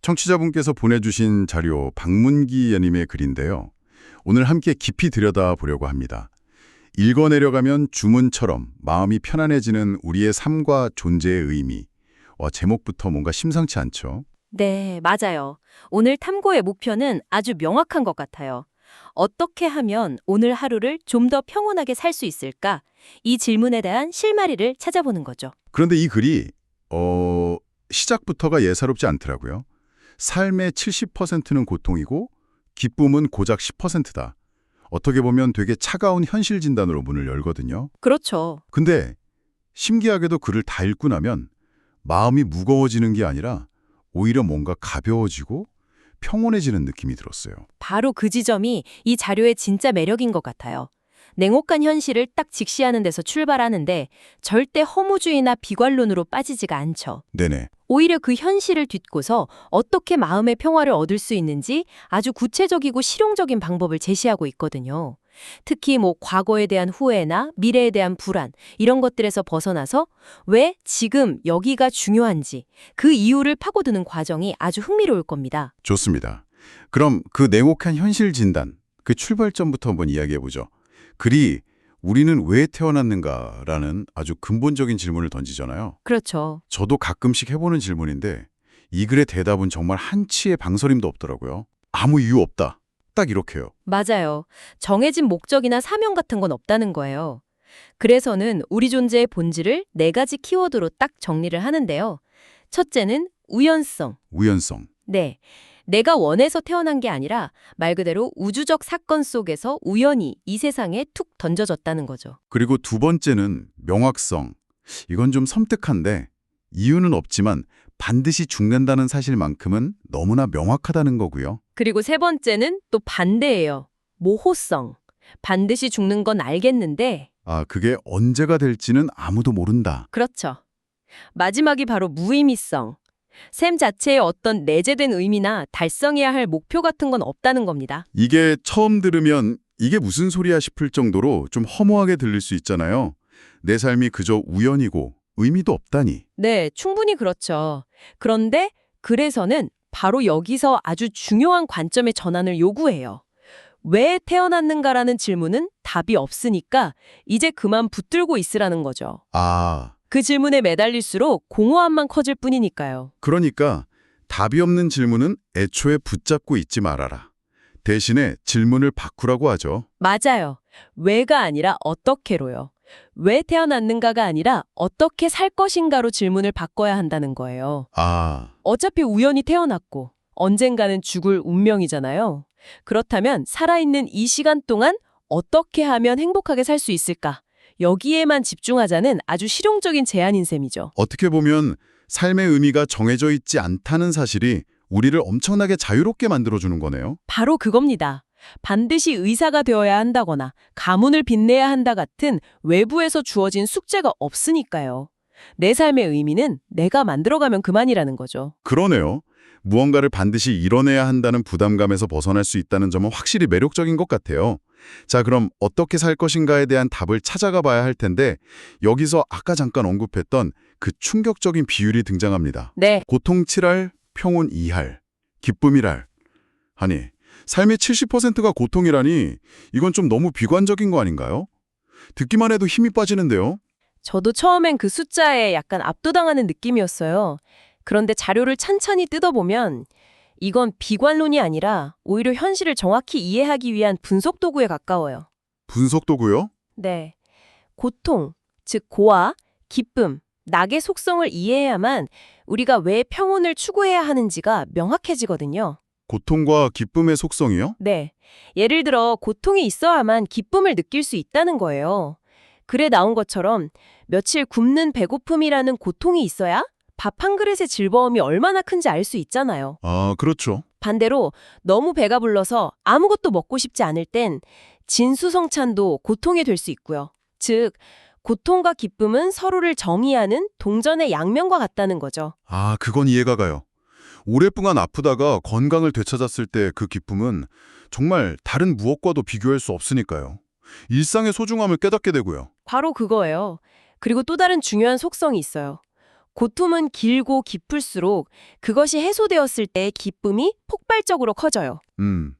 청취자분께서 보내주신 자료 박문기 연님의 글인데요. 오늘 함께 깊이 들여다보려고 합니다. 읽어내려가면 주문처럼 마음이 편안해지는 우리의 삶과 존재의 의미. 제목부터 뭔가 심상치 않죠? 네, 맞아요. 오늘 탐구의 목표는 아주 명확한 것 같아요. 어떻게 하면 오늘 하루를 좀 더 평온하게 살 수 있을까? 이 질문에 대한 실마리를 찾아보는 거죠. 그런데 이 글이 시작부터가 예사롭지 않더라고요. 삶의 70%는 고통이고 기쁨은 고작 10%다. 어떻게 보면 되게 차가운 현실 진단으로 문을 열거든요. 그렇죠. 근데 신기하게도 글을 다 읽고 나면 마음이 무거워지는 게 아니라 오히려 뭔가 가벼워지고 평온해지는 느낌이 들었어요. 바로 그 지점이 이 자료의 진짜 매력인 것 같아요. 냉혹한 현실을 딱 직시하는 데서 출발하는데 절대 허무주의나 비관론으로 빠지지가 않죠. 네네. 오히려 그 현실을 딛고서 어떻게 마음의 평화를 얻을 수 있는지 아주 구체적이고 실용적인 방법을 제시하고 있거든요. 특히 과거에 대한 후회나 미래에 대한 불안, 이런 것들에서 벗어나서 왜 지금 여기가 중요한지 그 이유를 파고드는 과정이 아주 흥미로울 겁니다. 좋습니다. 그럼 그 냉혹한 현실 진단, 그 출발점부터 한번 이야기해보죠. 글이 우리는 왜 태어났는가라는 아주 근본적인 질문을 던지잖아요. 그렇죠. 저도 가끔씩 해보는 질문인데 이 글의 대답은 정말 한치의 방설임도 없더라고요. 아무 이유 없다. 딱 이렇게요. 맞아요. 정해진 목적이나 사명 같은 건 없다는 거예요. 그래서는 우리 존재의 본질을 4가지 키워드로 딱 정리를 하는데요. 첫째는 우연성. 우연성. 네. 내가 원해서 태어난 게 아니라 말 그대로 우주적 사건 속에서 우연히 이 세상에 툭 던져졌다는 거죠. 그리고 두 번째는 명확성. 이건 좀 섬뜩한데 이유는 없지만 반드시 죽는다는 사실만큼은 너무나 명확하다는 거고요. 그리고 세 번째는 또 반대예요. 모호성. 반드시 죽는 건 알겠는데 그게 언제가 될지는 아무도 모른다. 그렇죠. 마지막이 바로 무의미성. 셈 자체에 어떤 내재된 의미나 달성해야 할 목표 같은 건 없다는 겁니다. 이게 처음 들으면 이게 무슨 소리야 싶을 정도로 좀 허무하게 들릴 수 있잖아요. 내 삶이 그저 우연이고 의미도 없다니. 네, 충분히 그렇죠. 그런데 그래서는 바로 여기서 아주 중요한 관점의 전환을 요구해요. 왜 태어났는가라는 질문은 답이 없으니까 이제 그만 붙들고 있으라는 거죠. 그 질문에 매달릴수록 공허함만 커질 뿐이니까요. 그러니까 답이 없는 질문은 애초에 붙잡고 있지 말아라. 대신에 질문을 바꾸라고 하죠. 맞아요. 왜가 아니라 어떻게로요. 왜 태어났는가가 아니라 어떻게 살 것인가로 질문을 바꿔야 한다는 거예요. 어차피 우연히 태어났고 언젠가는 죽을 운명이잖아요. 그렇다면 살아있는 이 시간 동안 어떻게 하면 행복하게 살 수 있을까? 여기에만 집중하자는 아주 실용적인 제안인 셈이죠. 어떻게 보면 삶의 의미가 정해져 있지 않다는 사실이 우리를 엄청나게 자유롭게 만들어주는 거네요. 바로 그겁니다. 반드시 의사가 되어야 한다거나 가문을 빛내야 한다 같은 외부에서 주어진 숙제가 없으니까요. 내 삶의 의미는 내가 만들어가면 그만이라는 거죠. 그러네요. 무언가를 반드시 이뤄내야 한다는 부담감에서 벗어날 수 있다는 점은 확실히 매력적인 것 같아요. 자, 그럼 어떻게 살 것인가에 대한 답을 찾아가 봐야 할 텐데 여기서 아까 잠깐 언급했던 그 충격적인 비율이 등장합니다. 네. 고통 7할, 평온 2할, 기쁨 1할. 아니, 삶의 70%가 고통이라니 이건 좀 너무 비관적인 거 아닌가요? 듣기만 해도 힘이 빠지는데요. 저도 처음엔 그 숫자에 약간 압도당하는 느낌이었어요. 그런데 자료를 찬찬히 뜯어보면 이건 비관론이 아니라 오히려 현실을 정확히 이해하기 위한 분석 도구에 가까워요. 분석 도구요? 네. 고통, 즉 고와 기쁨, 낙의 속성을 이해해야만 우리가 왜 평온을 추구해야 하는지가 명확해지거든요. 고통과 기쁨의 속성이요? 네. 예를 들어 고통이 있어야만 기쁨을 느낄 수 있다는 거예요. 글에 나온 것처럼 며칠 굶는 배고픔이라는 고통이 있어야 밥 한 그릇의 즐거움이 얼마나 큰지 알 수 있잖아요. 그렇죠. 반대로 너무 배가 불러서 아무것도 먹고 싶지 않을 땐 진수성찬도 고통이 될 수 있고요. 즉, 고통과 기쁨은 서로를 정의하는 동전의 양면과 같다는 거죠. 그건 이해가 가요. 오랫동안 아프다가 건강을 되찾았을 때 그 기쁨은 정말 다른 무엇과도 비교할 수 없으니까요. 일상의 소중함을 깨닫게 되고요. 바로 그거예요. 그리고 또 다른 중요한 속성이 있어요. 고통은 길고 깊을수록 그것이 해소되었을 때 기쁨이 폭발적으로 커져요.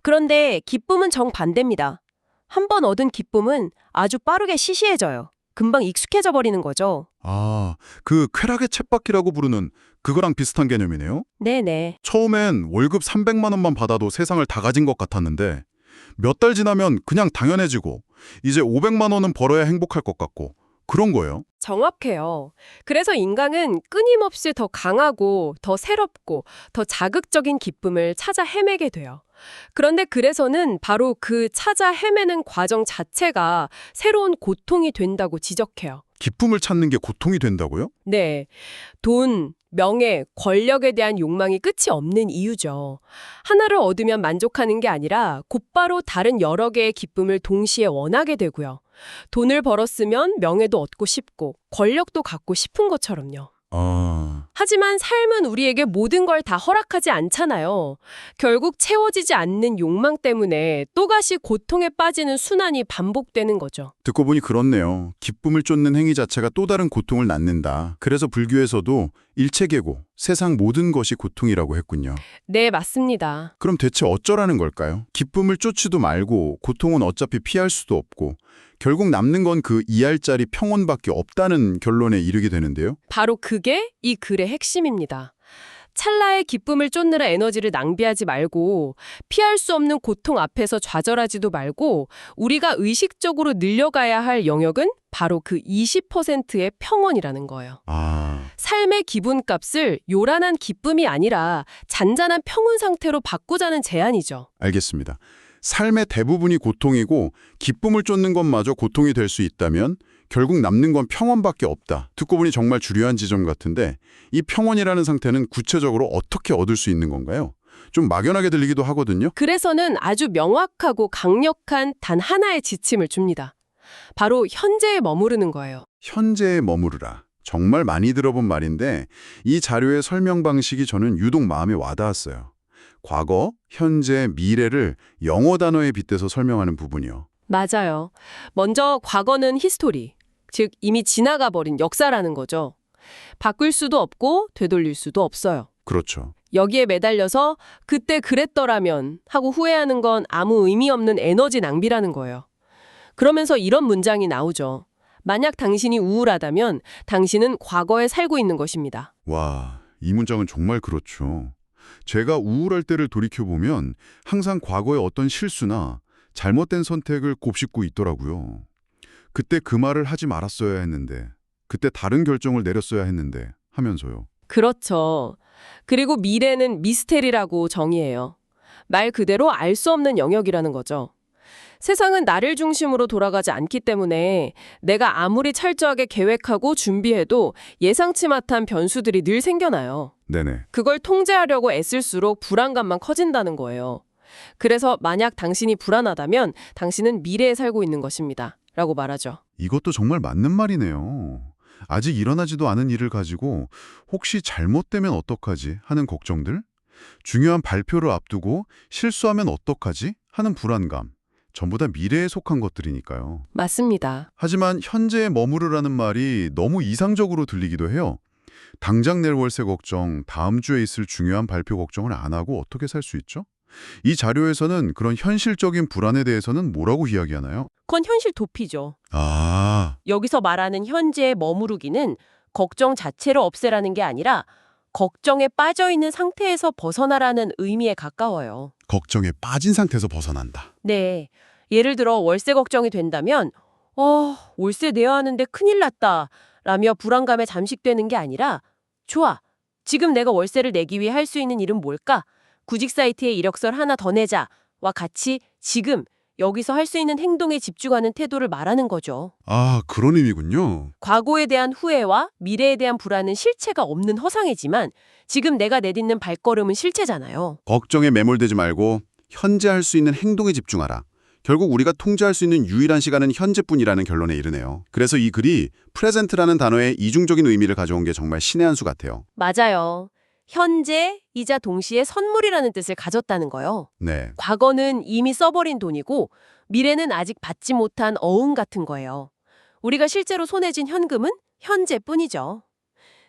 그런데 기쁨은 정반대입니다. 한 번 얻은 기쁨은 아주 빠르게 시시해져요. 금방 익숙해져 버리는 거죠. 아, 그 쾌락의 쳇바퀴라고 부르는 그거랑 비슷한 개념이네요? 네네. 처음엔 월급 300만 원만 받아도 세상을 다 가진 것 같았는데 몇 달 지나면 그냥 당연해지고 이제 500만 원은 벌어야 행복할 것 같고 그런 거예요. 정확해요. 그래서 인간은 끊임없이 더 강하고 더 새롭고 더 자극적인 기쁨을 찾아 헤매게 돼요. 그런데 그래서는 바로 그 찾아 헤매는 과정 자체가 새로운 고통이 된다고 지적해요. 기쁨을 찾는 게 고통이 된다고요? 네. 돈, 명예, 권력에 대한 욕망이 끝이 없는 이유죠. 하나를 얻으면 만족하는 게 아니라 곧바로 다른 여러 개의 기쁨을 동시에 원하게 되고요. 돈을 벌었으면 명예도 얻고 싶고 권력도 갖고 싶은 것처럼요. 하지만 삶은 우리에게 모든 걸 다 허락하지 않잖아요. 결국 채워지지 않는 욕망 때문에 또다시 고통에 빠지는 순환이 반복되는 거죠. 듣고 보니 그렇네요. 기쁨을 쫓는 행위 자체가 또 다른 고통을 낳는다. 그래서 불교에서도 일체계고 세상 모든 것이 고통이라고 했군요. 네, 맞습니다. 그럼 대체 어쩌라는 걸까요? 기쁨을 쫓지도 말고 고통은 어차피 피할 수도 없고 결국 남는 건 그 이할짜리 평온밖에 없다는 결론에 이르게 되는데요. 바로 그게 이 글의 핵심입니다. 찰나의 기쁨을 쫓느라 에너지를 낭비하지 말고 피할 수 없는 고통 앞에서 좌절하지도 말고 우리가 의식적으로 늘려가야 할 영역은 바로 그 20%의 평온이라는 거예요. 삶의 기분값을 요란한 기쁨이 아니라 잔잔한 평온 상태로 바꾸자는 제안이죠. 알겠습니다. 삶의 대부분이 고통이고 기쁨을 쫓는 것마저 고통이 될 수 있다면 결국 남는 건 평온밖에 없다. 듣고 보니 정말 주요한 지점 같은데 이 평온이라는 상태는 구체적으로 어떻게 얻을 수 있는 건가요? 좀 막연하게 들리기도 하거든요. 그래서는 아주 명확하고 강력한 단 하나의 지침을 줍니다. 바로 현재에 머무르는 거예요. 현재에 머무르라. 정말 많이 들어본 말인데 이 자료의 설명 방식이 저는 유독 마음에 와닿았어요. 과거, 현재, 미래를 영어 단어에 빗대서 설명하는 부분이요. 맞아요. 먼저 과거는 히스토리, 즉 이미 지나가 버린 역사라는 거죠. 바꿀 수도 없고 되돌릴 수도 없어요. 그렇죠. 여기에 매달려서 그때 그랬더라면 하고 후회하는 건 아무 의미 없는 에너지 낭비라는 거예요. 그러면서 이런 문장이 나오죠. 만약 당신이 우울하다면 당신은 과거에 살고 있는 것입니다. 와, 이 문장은 정말 그렇죠. 제가 우울할 때를 돌이켜보면 항상 과거의 어떤 실수나 잘못된 선택을 곱씹고 있더라고요. 그때 그 말을 하지 말았어야 했는데, 그때 다른 결정을 내렸어야 했는데 하면서요. 그렇죠. 그리고 미래는 미스테리라고 정의해요. 말 그대로 알 수 없는 영역이라는 거죠. 세상은 나를 중심으로 돌아가지 않기 때문에 내가 아무리 철저하게 계획하고 준비해도 예상치 못한 변수들이 늘 생겨나요. 네네. 그걸 통제하려고 애쓸수록 불안감만 커진다는 거예요. 그래서 만약 당신이 불안하다면 당신은 미래에 살고 있는 것입니다. 라고 말하죠. 이것도 정말 맞는 말이네요. 아직 일어나지도 않은 일을 가지고 혹시 잘못되면 어떡하지 하는 걱정들? 중요한 발표를 앞두고 실수하면 어떡하지 하는 불안감. 전부 다 미래에 속한 것들이니까요. 맞습니다. 하지만 현재에 머무르라는 말이 너무 이상적으로 들리기도 해요. 당장 낼 월세 걱정, 다음 주에 있을 중요한 발표 걱정을 안 하고 어떻게 살 수 있죠? 이 자료에서는 그런 현실적인 불안에 대해서는 뭐라고 이야기하나요? 그건 현실 도피죠. 아, 여기서 말하는 현재에 머무르기는 걱정 자체를 없애라는 게 아니라 걱정에 빠져있는 상태에서 벗어나라는 의미에 가까워요. 걱정에 빠진 상태에서 벗어난다. 네. 예를 들어 월세 걱정이 된다면 월세 내야 하는데 큰일 났다 라며 불안감에 잠식되는 게 아니라 좋아. 지금 내가 월세를 내기 위해 할 수 있는 일은 뭘까? 구직 사이트에 이력서를 하나 더 내자와 같이 지금 여기서 할 수 있는 행동에 집중하는 태도를 말하는 거죠. 아, 그런 의미군요. 과거에 대한 후회와 미래에 대한 불안은 실체가 없는 허상이지만 지금 내가 내딛는 발걸음은 실체잖아요. 걱정에 매몰되지 말고 현재 할 수 있는 행동에 집중하라. 결국 우리가 통제할 수 있는 유일한 시간은 현재뿐이라는 결론에 이르네요. 그래서 이 글이 프레젠트라는 단어의 이중적인 의미를 가져온 게 정말 신의 한 수 같아요. 맞아요. 현재이자 동시에 선물이라는 뜻을 가졌다는 거요. 네. 과거는 이미 써버린 돈이고 미래는 아직 받지 못한 어음 같은 거예요. 우리가 실제로 손에 쥔 현금은 현재뿐이죠.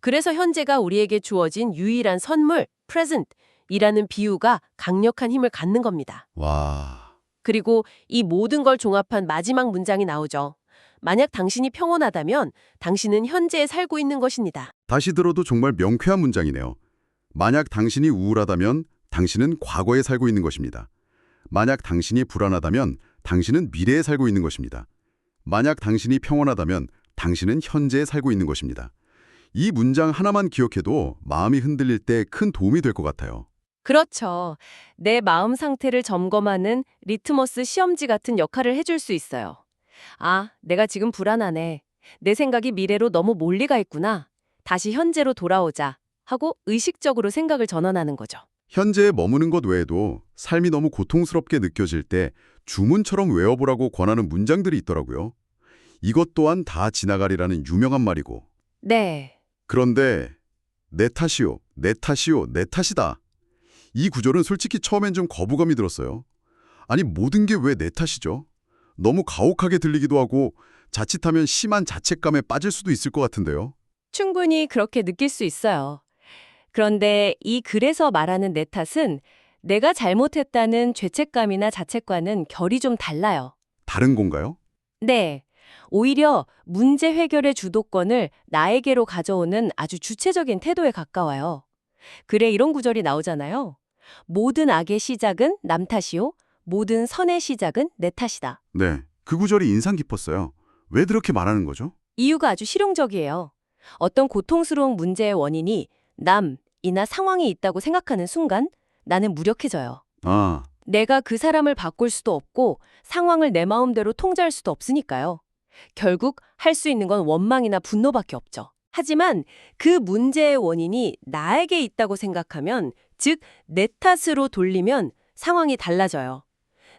그래서 현재가 우리에게 주어진 유일한 선물, present이라는 비유가 강력한 힘을 갖는 겁니다. 와, 그리고 이 모든 걸 종합한 마지막 문장이 나오죠. 만약 당신이 평온하다면 당신은 현재에 살고 있는 것입니다. 다시 들어도 정말 명쾌한 문장이네요. 만약 당신이 우울하다면 당신은 과거에 살고 있는 것입니다. 만약 당신이 불안하다면 당신은 미래에 살고 있는 것입니다. 만약 당신이 평온하다면 당신은 현재에 살고 있는 것입니다. 이 문장 하나만 기억해도 마음이 흔들릴 때 큰 도움이 될 것 같아요. 그렇죠. 내 마음 상태를 점검하는 리트머스 시험지 같은 역할을 해줄 수 있어요. 아, 내가 지금 불안하네. 내 생각이 미래로 너무 멀리 가 있구나. 다시 현재로 돌아오자. 하고 의식적으로 생각을 전환하는 거죠. 현재에 머무는 것 외에도 삶이 너무 고통스럽게 느껴질 때 주문처럼 외워보라고 권하는 문장들이 있더라고요. 이것 또한 다 지나가리라는 유명한 말이고. 네. 그런데 내 탓이요, 내 탓이요, 내 탓이다. 이 구절은 솔직히 처음엔 좀 거부감이 들었어요. 아니 모든 게 왜 내 탓이죠? 너무 가혹하게 들리기도 하고 자칫하면 심한 자책감에 빠질 수도 있을 것 같은데요. 충분히 그렇게 느낄 수 있어요. 그런데 이 글에서 말하는 내 탓은 내가 잘못했다는 죄책감이나 자책과는 결이 좀 달라요. 다른 건가요? 네. 오히려 문제 해결의 주도권을 나에게로 가져오는 아주 주체적인 태도에 가까워요. 글에 이런 구절이 나오잖아요. 모든 악의 시작은 남 탓이요. 모든 선의 시작은 내 탓이다. 네, 그 구절이 인상 깊었어요. 왜 그렇게 말하는 거죠? 이유가 아주 실용적이에요. 어떤 고통스러운 문제의 원인이 남이나 상황이 있다고 생각하는 순간 나는 무력해져요. 아, 내가 그 사람을 바꿀 수도 없고 상황을 내 마음대로 통제할 수도 없으니까요. 결국 할 수 있는 건 원망이나 분노밖에 없죠. 하지만 그 문제의 원인이 나에게 있다고 생각하면, 즉 내 탓으로 돌리면 상황이 달라져요.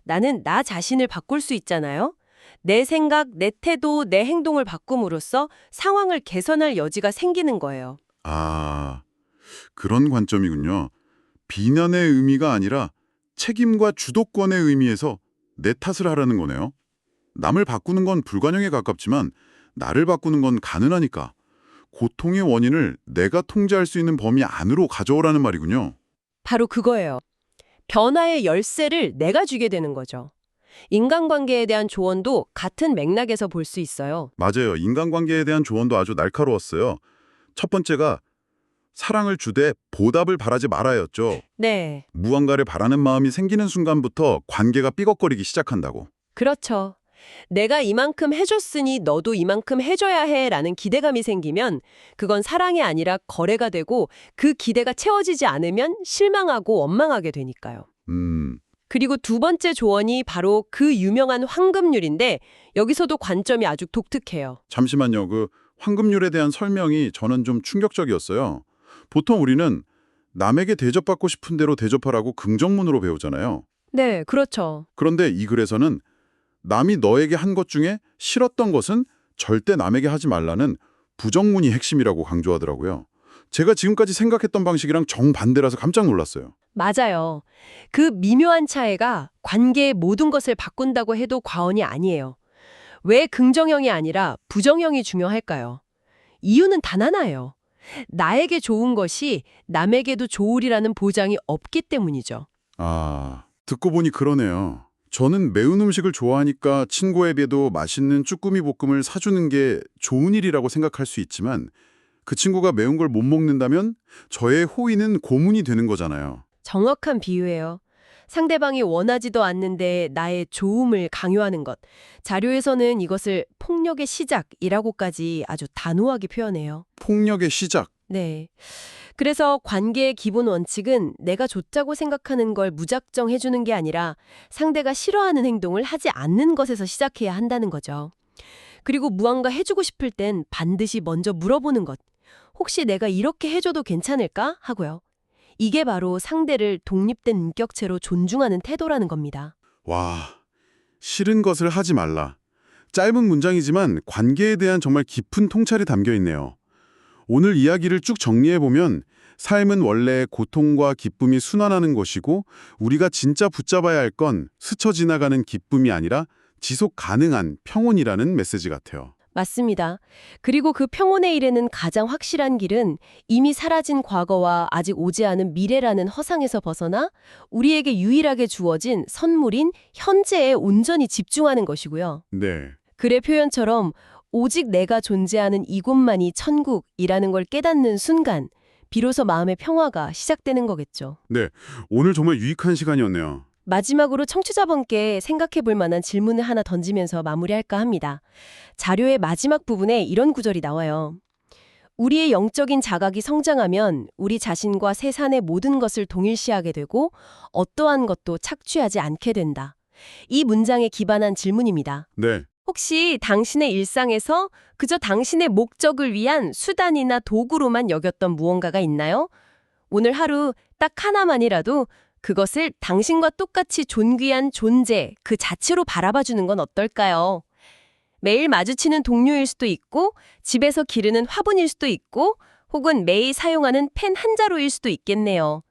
나는 나 자신을 바꿀 수 있잖아요. 내 생각, 내 태도, 내 행동을 바꿈으로써 상황을 개선할 여지가 생기는 거예요. 아, 그런 관점이군요. 비난의 의미가 아니라 책임과 주도권의 의미에서 내 탓을 하라는 거네요. 남을 바꾸는 건 불가능에 가깝지만 나를 바꾸는 건 가능하니까 고통의 원인을 내가 통제할 수 있는 범위 안으로 가져오라는 말이군요. 바로 그거예요. 변화의 열쇠를 내가 쥐게 되는 거죠. 인간관계에 대한 조언도 같은 맥락에서 볼 수 있어요. 맞아요. 인간관계에 대한 조언도 아주 날카로웠어요. 첫 번째가 사랑을 주되 보답을 바라지 말아였죠. 네, 무언가를 바라는 마음이 생기는 순간부터 관계가 삐걱거리기 시작한다고. 그렇죠. 내가 이만큼 해줬으니 너도 이만큼 해줘야 해라는 기대감이 생기면 그건 사랑이 아니라 거래가 되고, 그 기대가 채워지지 않으면 실망하고 원망하게 되니까요. 그리고 두 번째 조언이 바로 그 유명한 황금률인데, 여기서도 관점이 아주 독특해요. 잠시만요. 그 황금률에 대한 설명이 저는 좀 충격적이었어요. 보통 우리는 남에게 대접받고 싶은 대로 대접하라고 긍정문으로 배우잖아요. 네, 그렇죠. 그런데 이 글에서는 남이 너에게 한 것 중에 싫었던 것은 절대 남에게 하지 말라는 부정문이 핵심이라고 강조하더라고요. 제가 지금까지 생각했던 방식이랑 정반대라서 깜짝 놀랐어요. 맞아요. 그 미묘한 차이가 관계의 모든 것을 바꾼다고 해도 과언이 아니에요. 왜 긍정형이 아니라 부정형이 중요할까요? 이유는 단 하나예요. 나에게 좋은 것이 남에게도 좋으리라는 보장이 없기 때문이죠. 아, 듣고 보니 그러네요. 저는 매운 음식을 좋아하니까 친구에게도 맛있는 쭈꾸미 볶음을 사주는 게 좋은 일이라고 생각할 수 있지만 그 친구가 매운 걸 못 먹는다면 저의 호의는 고문이 되는 거잖아요. 정확한 비유예요. 상대방이 원하지도 않는데 나의 좋음을 강요하는 것. 자료에서는 이것을 폭력의 시작이라고까지 아주 단호하게 표현해요. 폭력의 시작. 네. 그래서 관계의 기본 원칙은 내가 좋다고 생각하는 걸 무작정 해주는 게 아니라 상대가 싫어하는 행동을 하지 않는 것에서 시작해야 한다는 거죠. 그리고 무언가 해주고 싶을 땐 반드시 먼저 물어보는 것. 혹시 내가 이렇게 해줘도 괜찮을까? 하고요. 이게 바로 상대를 독립된 인격체로 존중하는 태도라는 겁니다. 와, 싫은 것을 하지 말라. 짧은 문장이지만 관계에 대한 정말 깊은 통찰이 담겨 있네요. 오늘 이야기를 쭉 정리해보면 삶은 원래 고통과 기쁨이 순환하는 것이고 우리가 진짜 붙잡아야 할 건 스쳐 지나가는 기쁨이 아니라 지속 가능한 평온이라는 메시지 같아요. 맞습니다. 그리고 그 평온에 이르는 가장 확실한 길은 이미 사라진 과거와 아직 오지 않은 미래라는 허상에서 벗어나 우리에게 유일하게 주어진 선물인 현재에 온전히 집중하는 것이고요. 네. 글의 표현처럼 오직 내가 존재하는 이곳만이 천국이라는 걸 깨닫는 순간 비로소 마음의 평화가 시작되는 거겠죠. 네. 오늘 정말 유익한 시간이었네요. 마지막으로 청취자분께 생각해 볼 만한 질문을 하나 던지면서 마무리할까 합니다. 자료의 마지막 부분에 이런 구절이 나와요. 우리의 영적인 자각이 성장하면 우리 자신과 세상의 모든 것을 동일시하게 되고 어떠한 것도 착취하지 않게 된다. 이 문장에 기반한 질문입니다. 네. 혹시 당신의 일상에서 그저 당신의 목적을 위한 수단이나 도구로만 여겼던 무언가가 있나요? 오늘 하루 딱 하나만이라도 그것을 당신과 똑같이 존귀한 존재 그 자체로 바라봐 주는 건 어떨까요? 매일 마주치는 동료일 수도 있고 집에서 기르는 화분일 수도 있고 혹은 매일 사용하는 펜 한 자루일 수도 있겠네요.